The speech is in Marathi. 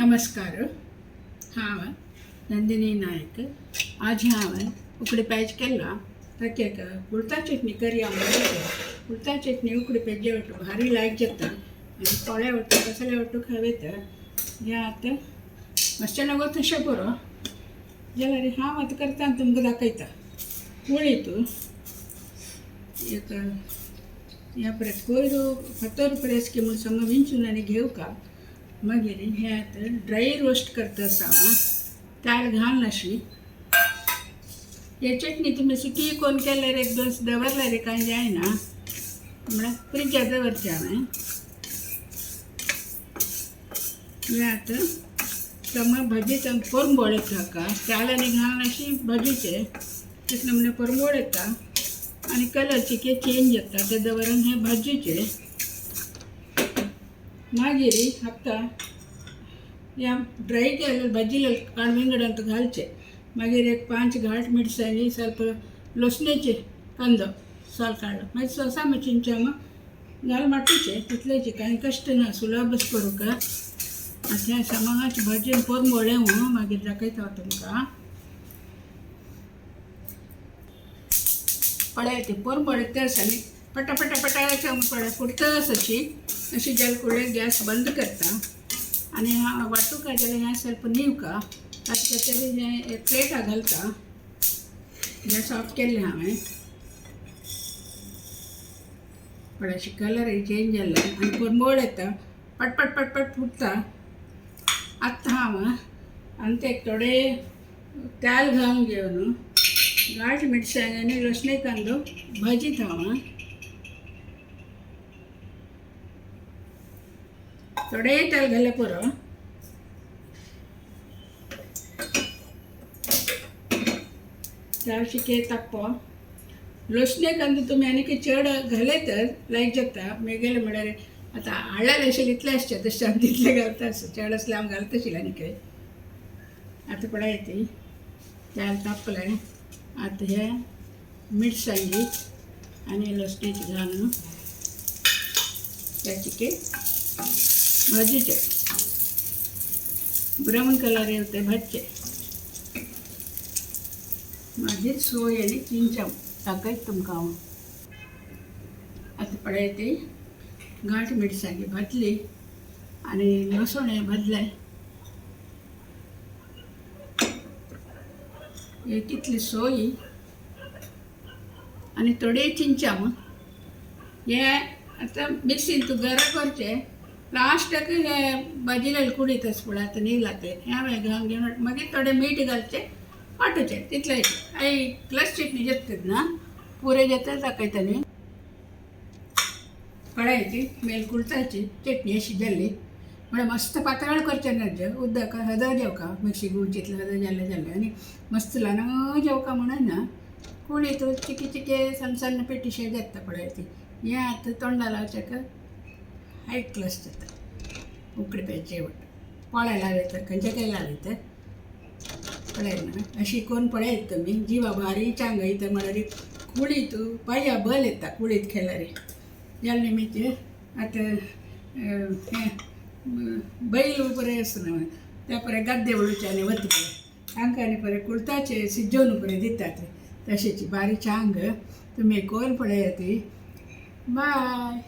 नमस्कार. हांव नंदिनी नायक. आज हांवें उकडी पेज केला ताका कुळता चटणी करया म्हणून कुळता चटणी उकडी पेज जेवट भारी लायक जाता आनी तोळे वाटू कसले वाटू खावयता हे आतां मातशें नगो तशें बरो जाल्यार हांव आतां करता आनी तुमकां दाखयता. पोळी तूं एक ह्या परस कोयरू फातर प्रेस की म्हूण समज विंचून आनी घेवका. मागीर हे आतां ड्राय रोस्ट करता आसा ताळ घालना अशी. हे चटणी तुमी सुकी कोण केल्यार एक दीस दवरल्यार कांय जायना म्हळ्यार फ्रिजार दवरचें हांवें. हे आतां समज भाजीचो परमोळ येता हाका ताळ आनी घालना अशी भाजीचे तेच नमुने परमोळ येता आनी कलरची के चेंज जाता ते दवरून हे भाजीचे. मागीर आतां ह्या ड्राय केल्ले भाजी काणविंगडांत घालचे. मागीर एक 5 घाट मिरसांगी ಸ್ವಲ್ಪ लसणेचे कांदो साल काडलो मागीर सोसा चिंचाम घाल माटूचे तितलेचे कांय कश्ट ना सुलभच करूंक. आतां हे समांगाची भाजी परमोळे मागीर दाखयता तुमकां. पळय ती परमोळे तेस आनी पटा पटा पटा पळय फुडतस अशी जाल कुडे गॅस बंद करता आनी हांव वांटूका जाल्यार हें ಸ್ವಲ್ಪ नीवका तातूंत हें एक प्लेटा घालता. गॅस ऑफ केल्लें हांवें. पळय अशी कलर चेंज जाल्ले आनी परमोळ येता पट पट पट पट फुटता. आतां हांव आनी ते थोडे ताल घालून घेवन घाट मिरसांग आनी लसणे कांदो भाजीत हांव थोडे तेल घाले पुरो. ताळ शिके ताप्पो लसणे कांदो तुमी आनी चड घाले तर लायक जाता. मेगेले म्हळ्यार आतां हाडल्यार अशें इतले आसचे तशें हांव तितले घालता चड आसल्यार हांव घालता आशिल्लें आनी खंय. आतां पळय ती तेल तापलें. आतां हे मिरसांगी आनी लसणेची घालून त्या चिके भाजीचे ब्राऊन कलर येते भाजचे. मागीर सोय आनी चिंचाम दाखयता तुमकां हांव. आतां पळय ती घाट मिरसांगी भाजली आनी लसण भाजले. एक कितली सोय आनी थोडे चिंचाम हे आतां मिक्सीन तूं गरा करचें. लास्टाक हे भाजी लायले कुडीत आसा पळय आतां निघला ते हे हांवें घालून घेवन मागीर थोडे मीठ घालचें वांटूचें तितलें. आई क्लस चटणी जेतात ना पुरे जेतात दाखयता न्ही. पळय ती मेल कुळताची चटणी अशी जाल्ली म्हळ्यार मस्त पातळ करचें ना उदक हद जेवका मिक्सी गुळचीतलें हद जाल्लें आनी मस्त ल्हान जेवका म्हणून ना कुडीत चिके चिके सन्न पेटीशे जाता. पळय ती हें आतां तोंडा लावच्याक हाय क्लस जाता. उकडी पेज जेवण पोळ्या लावयता खंयच्या लावयता पळय ना अशी कोण पळयत तुमी जिवा भारी चांगयता म्हळ्यार कुडीत पांया बल येता कुडीत खेळ्यार. ह्या निमित्त आतां हें बैल बरें आसना त्या पळय गद्दे वळूचे आनी वता पळय तांकां आनी पळय कुळताचे सिज्जोवन पळय दितात तशेंची बारी चांग. तुमी कोण पळयात. बाय.